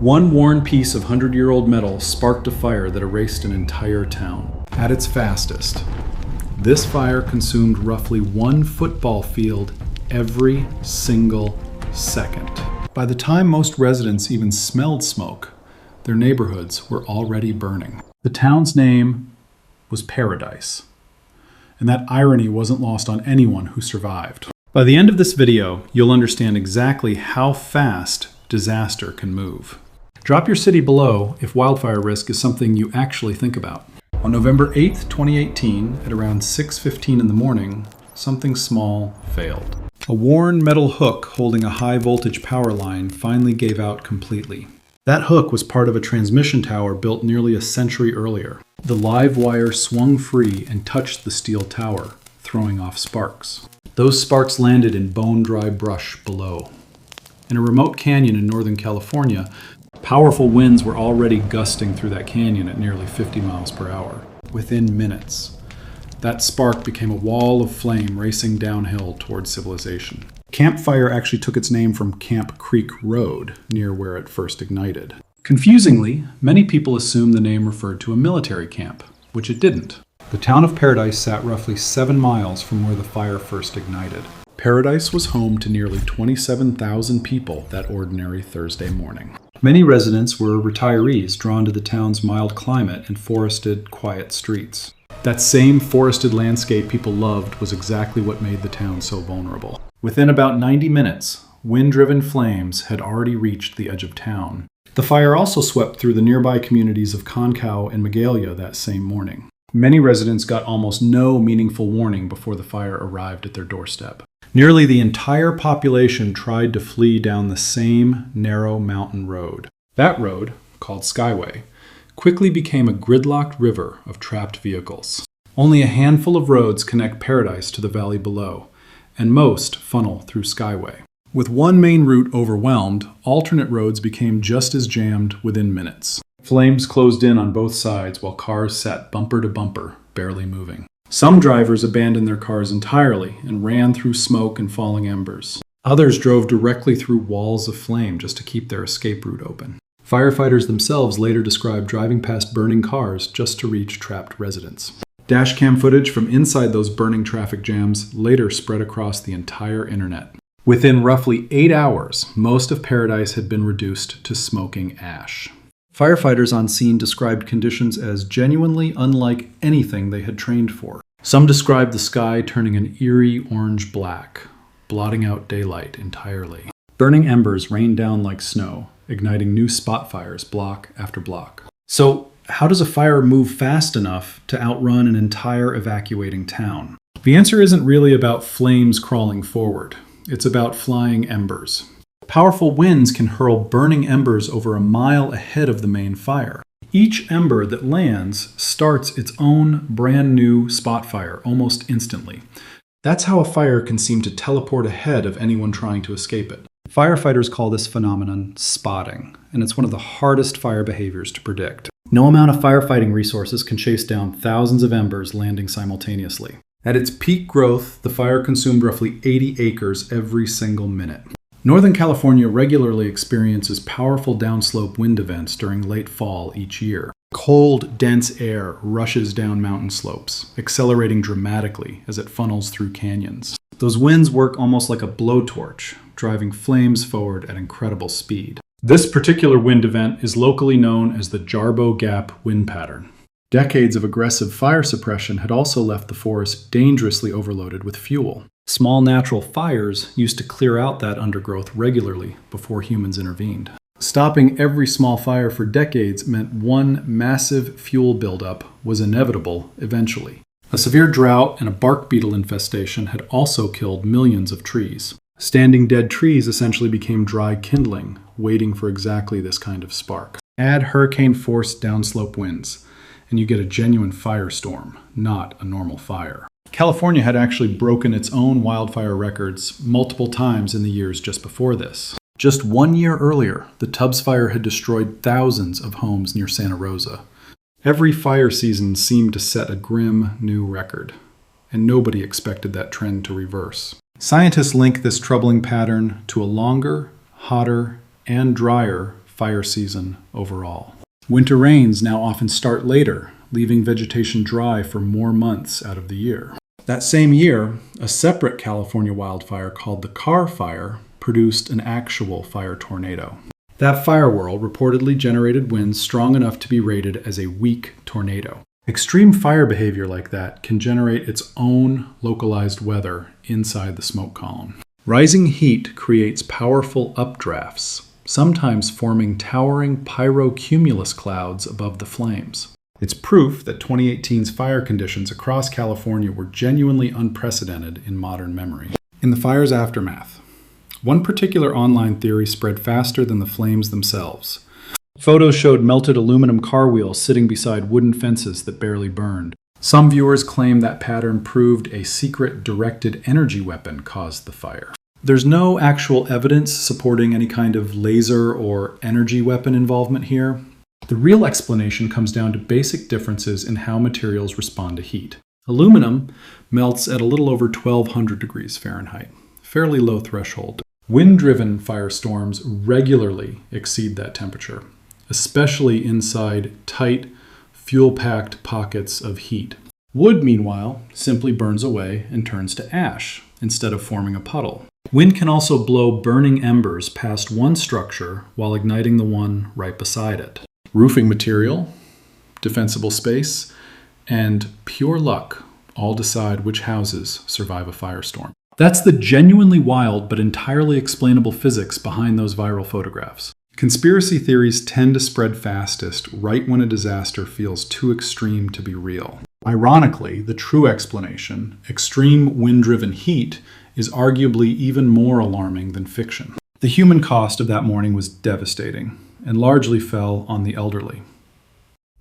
One worn piece of 100-year-old metal sparked a fire that erased an entire town. At its fastest, this fire consumed roughly 1 football field every single second. By the time most residents even smelled smoke, their neighborhoods were already burning. The town's name was Paradise, and that irony wasn't lost on anyone who survived. By the end of this video, you'll understand exactly how fast disaster can move. Drop your city below if wildfire risk is something you actually think about. On November 8th, 2018, at around 6:15 in the morning, something small failed. A worn metal hook holding a high voltage power line finally gave out completely. That hook was part of a transmission tower built nearly a century earlier. The live wire swung free and touched the steel tower, throwing off sparks. Those sparks landed in bone-dry brush below. In a remote canyon in Northern California, powerful winds were already gusting through that canyon at nearly 50 miles per hour. Within minutes, that spark became a wall of flame racing downhill towards civilization. Camp Fire actually took its name from Camp Creek Road, near where it first ignited. Confusingly, many people assumed the name referred to a military camp, which it didn't. The town of Paradise sat roughly 7 miles from where the fire first ignited. Paradise was home to nearly 27,000 people that ordinary Thursday morning. Many residents were retirees drawn to the town's mild climate and forested, quiet streets. That same forested landscape people loved was exactly what made the town so vulnerable. Within about 90 minutes, wind-driven flames had already reached the edge of town. The fire also swept through the nearby communities of Concow and Magalia that same morning. Many residents got almost no meaningful warning before the fire arrived at their doorstep. Nearly the entire population tried to flee down the same narrow mountain road. That road, called Skyway, quickly became a gridlocked river of trapped vehicles. Only a handful of roads connect Paradise to the valley below, and most funnel through Skyway. With one main route overwhelmed, alternate roads became just as jammed within minutes. Flames closed in on both sides while cars sat bumper to bumper, barely moving. Some drivers abandoned their cars entirely and ran through smoke and falling embers. Others drove directly through walls of flame just to keep their escape route open. Firefighters themselves later described driving past burning cars just to reach trapped residents. Dashcam footage from inside those burning traffic jams later spread across the entire internet. Within roughly 8 hours, most of Paradise had been reduced to smoking ash. Firefighters on scene described conditions as genuinely unlike anything they had trained for. Some described the sky turning an eerie orange-black, blotting out daylight entirely. Burning embers rained down like snow, igniting new spot fires block after block. So, how does a fire move fast enough to outrun an entire evacuating town? The answer isn't really about flames crawling forward. It's about flying embers. Powerful winds can hurl burning embers over a mile ahead of the main fire. Each ember that lands starts its own brand new spot fire almost instantly. That's how a fire can seem to teleport ahead of anyone trying to escape it. Firefighters call this phenomenon spotting, and it's one of the hardest fire behaviors to predict. No amount of firefighting resources can chase down thousands of embers landing simultaneously. At its peak growth, the fire consumed roughly 80 acres every single minute. Northern California regularly experiences powerful downslope wind events during late fall each year. Cold, dense air rushes down mountain slopes, accelerating dramatically as it funnels through canyons. Those winds work almost like a blowtorch, driving flames forward at incredible speed. This particular wind event is locally known as the Jarbo Gap wind pattern. Decades of aggressive fire suppression had also left the forest dangerously overloaded with fuel. Small natural fires used to clear out that undergrowth regularly before humans intervened. Stopping every small fire for decades meant one massive fuel buildup was inevitable eventually. A severe drought and a bark beetle infestation had also killed millions of trees. Standing dead trees essentially became dry kindling, waiting for exactly this kind of spark. Add hurricane-force downslope winds, and you get a genuine firestorm, not a normal fire. California had actually broken its own wildfire records multiple times in the years just before this. Just 1 year earlier, the Tubbs Fire had destroyed thousands of homes near Santa Rosa. Every fire season seemed to set a grim new record, and nobody expected that trend to reverse. Scientists link this troubling pattern to a longer, hotter, and drier fire season overall. Winter rains now often start later, leaving vegetation dry for more months out of the year. That same year, a separate California wildfire called the Carr Fire produced an actual fire tornado. That fire whirl reportedly generated winds strong enough to be rated as a weak tornado. Extreme fire behavior like that can generate its own localized weather inside the smoke column. Rising heat creates powerful updrafts, sometimes forming towering pyrocumulus clouds above the flames. It's proof that 2018's fire conditions across California were genuinely unprecedented in modern memory. In the fire's aftermath, one particular online theory spread faster than the flames themselves. Photos showed melted aluminum car wheels sitting beside wooden fences that barely burned. Some viewers claim that pattern proved a secret directed energy weapon caused the fire. There's no actual evidence supporting any kind of laser or energy weapon involvement here. The real explanation comes down to basic differences in how materials respond to heat. Aluminum melts at a little over 1200 degrees Fahrenheit, fairly low threshold. Wind-driven firestorms regularly exceed that temperature, especially inside tight, fuel-packed pockets of heat. Wood, meanwhile, simply burns away and turns to ash instead of forming a puddle. Wind can also blow burning embers past one structure while igniting the one right beside it. Roofing material, defensible space, and pure luck all decide which houses survive a firestorm. That's the genuinely wild but entirely explainable physics behind those viral photographs. Conspiracy theories tend to spread fastest right when a disaster feels too extreme to be real. Ironically, the true explanation, extreme wind-driven heat, is arguably even more alarming than fiction. The human cost of that morning was devastating and largely fell on the elderly.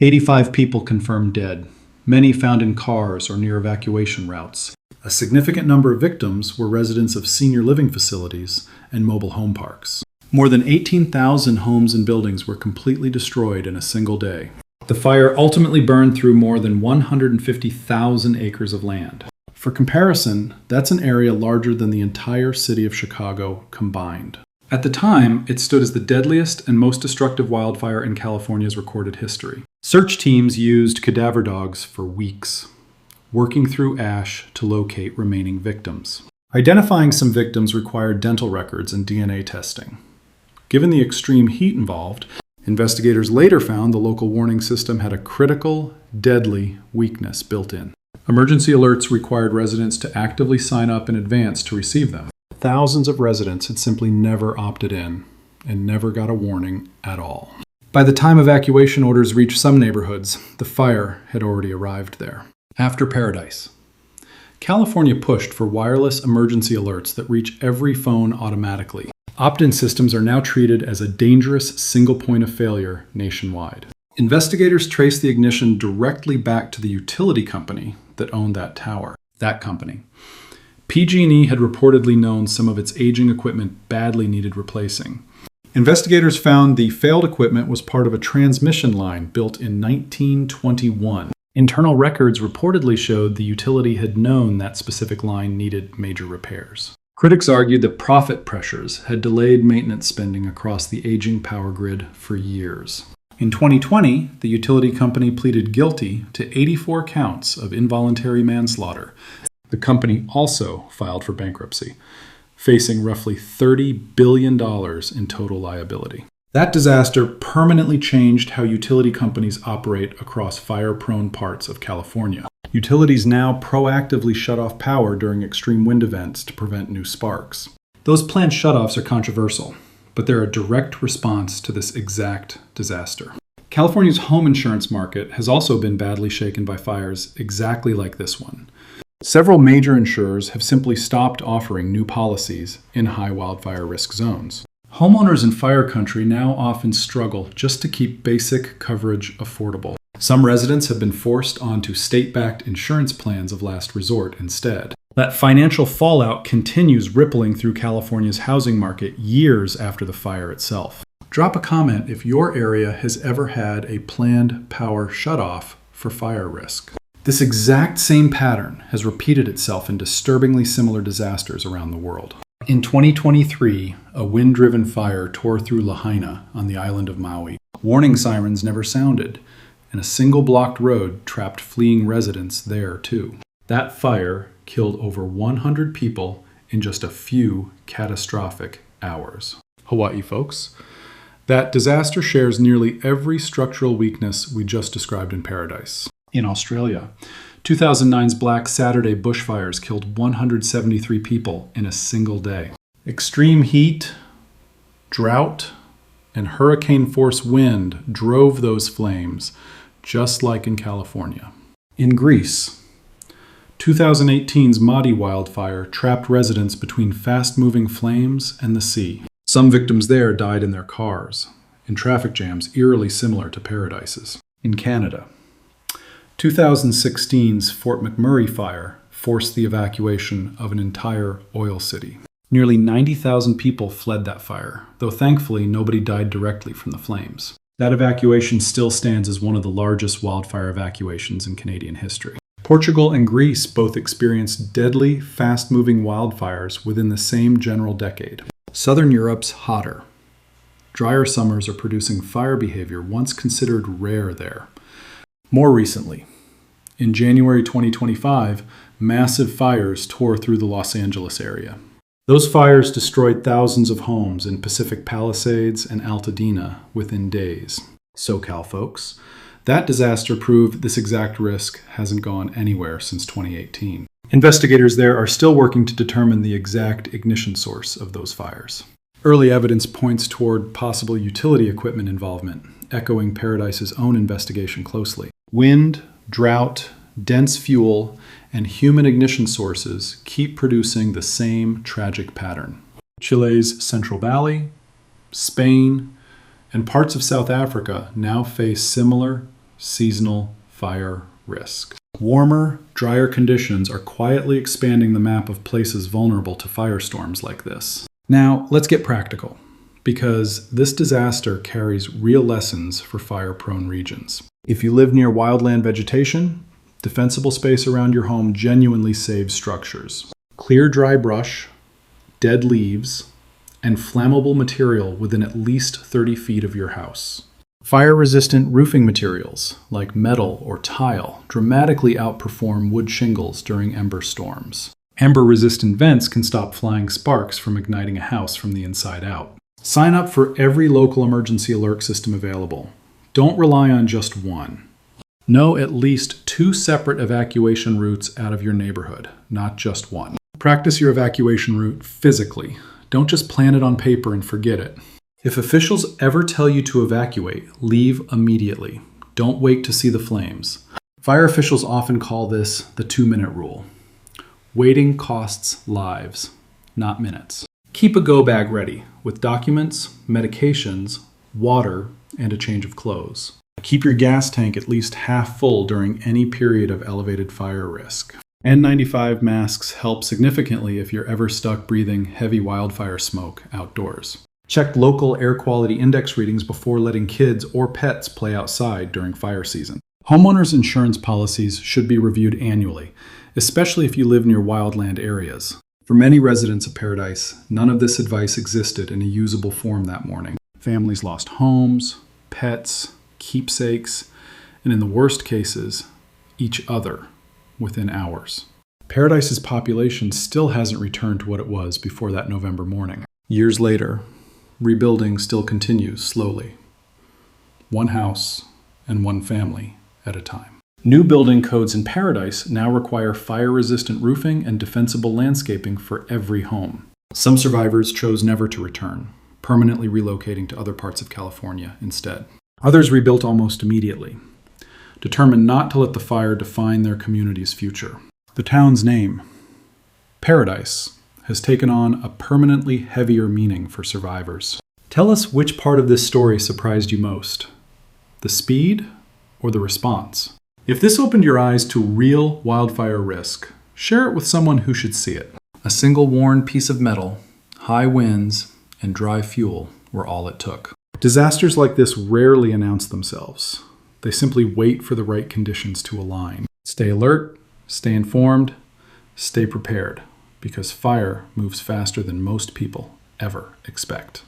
85 people confirmed dead, many found in cars or near evacuation routes. A significant number of victims were residents of senior living facilities and mobile home parks. More than 18,000 homes and buildings were completely destroyed in a single day. The fire ultimately burned through more than 150,000 acres of land. For comparison, that's an area larger than the entire city of Chicago combined. At the time, it stood as the deadliest and most destructive wildfire in California's recorded history. Search teams used cadaver dogs for weeks, working through ash to locate remaining victims. Identifying some victims required dental records and DNA testing. Given the extreme heat involved, investigators later found the local warning system had a critical, deadly weakness built in. Emergency alerts required residents to actively sign up in advance to receive them. Thousands of residents had simply never opted in and never got a warning at all. By the time evacuation orders reached some neighborhoods, the fire had already arrived there. After Paradise, California pushed for wireless emergency alerts that reach every phone automatically. Opt-in systems are now treated as a dangerous single point of failure nationwide. Investigators traced the ignition directly back to the utility company that owned that tower. That company. PG&E had reportedly known some of its aging equipment badly needed replacing. Investigators found the failed equipment was part of a transmission line built in 1921. Internal records reportedly showed the utility had known that specific line needed major repairs. Critics argued that profit pressures had delayed maintenance spending across the aging power grid for years. In 2020, the utility company pleaded guilty to 84 counts of involuntary manslaughter. The company also filed for bankruptcy, facing roughly $30 billion in total liability. That disaster permanently changed how utility companies operate across fire-prone parts of California. Utilities now proactively shut off power during extreme wind events to prevent new sparks. Those planned shutoffs are controversial, but they're a direct response to this exact disaster. California's home insurance market has also been badly shaken by fires exactly like this one. Several major insurers have simply stopped offering new policies in high wildfire risk zones. Homeowners in fire country now often struggle just to keep basic coverage affordable. Some residents have been forced onto state-backed insurance plans of last resort instead. That financial fallout continues rippling through California's housing market years after the fire itself. Drop a comment if your area has ever had a planned power shutoff for fire risk. This exact same pattern has repeated itself in disturbingly similar disasters around the world. In 2023, a wind-driven fire tore through Lahaina on the island of Maui. Warning sirens never sounded, and a single blocked road trapped fleeing residents there too. That fire killed over 100 people in just a few catastrophic hours. Hawaii, folks. That disaster shares nearly every structural weakness we just described in Paradise. In Australia, 2009's Black Saturday bushfires killed 173 people in a single day. Extreme heat, drought, and hurricane-force wind drove those flames, just like in California. In Greece, 2018's Madi wildfire trapped residents between fast-moving flames and the sea. Some victims there died in their cars, in traffic jams eerily similar to Paradise's. In Canada, 2016's Fort McMurray fire forced the evacuation of an entire oil city. Nearly 90,000 people fled that fire, though thankfully nobody died directly from the flames. That evacuation still stands as one of the largest wildfire evacuations in Canadian history. Portugal and Greece both experienced deadly, fast-moving wildfires within the same general decade. Southern Europe's hotter. Drier summers are producing fire behavior once considered rare there. More recently, in January 2025, massive fires tore through the Los Angeles area. Those fires destroyed thousands of homes in Pacific Palisades and Altadena within days. SoCal folks, that disaster proved this exact risk hasn't gone anywhere since 2018. Investigators there are still working to determine the exact ignition source of those fires. Early evidence points toward possible utility equipment involvement, echoing Paradise's own investigation closely. Wind, drought, dense fuel, and human ignition sources keep producing the same tragic pattern. Chile's Central Valley, Spain, and parts of South Africa now face similar seasonal fire risk. Warmer, drier conditions are quietly expanding the map of places vulnerable to firestorms like this. Now, let's get practical, because this disaster carries real lessons for fire-prone regions. If you live near wildland vegetation, defensible space around your home genuinely saves structures. Clear dry brush, dead leaves, and flammable material within at least 30 feet of your house. Fire-resistant roofing materials, like metal or tile, dramatically outperform wood shingles during ember storms. Ember-resistant vents can stop flying sparks from igniting a house from the inside out. Sign up for every local emergency alert system available. Don't rely on just one. Know at least 2 separate evacuation routes out of your neighborhood, not just one. Practice your evacuation route physically. Don't just plan it on paper and forget it. If officials ever tell you to evacuate, leave immediately. Don't wait to see the flames. Fire officials often call this the 2-minute rule. Waiting costs lives, not minutes. Keep a go bag ready with documents, medications, water, and a change of clothes. Keep your gas tank at least half full during any period of elevated fire risk. N95 masks help significantly if you're ever stuck breathing heavy wildfire smoke outdoors. Check local air quality index readings before letting kids or pets play outside during fire season. Homeowners' insurance policies should be reviewed annually, especially if you live near wildland areas. For many residents of Paradise, none of this advice existed in a usable form that morning. Families lost homes, pets, keepsakes, and in the worst cases, each other within hours. Paradise's population still hasn't returned to what it was before that November morning. Years later, rebuilding still continues slowly. One house and one family at a time. New building codes in Paradise now require fire-resistant roofing and defensible landscaping for every home. Some survivors chose never to return, permanently relocating to other parts of California instead. Others rebuilt almost immediately, determined not to let the fire define their community's future. The town's name, Paradise, has taken on a permanently heavier meaning for survivors. Tell us which part of this story surprised you most, the speed or the response? If this opened your eyes to real wildfire risk, share it with someone who should see it. A single worn piece of metal, high winds, and dry fuel were all it took. Disasters like this rarely announce themselves. They simply wait for the right conditions to align. Stay alert, stay informed, stay prepared. because fire moves faster than most people ever expect.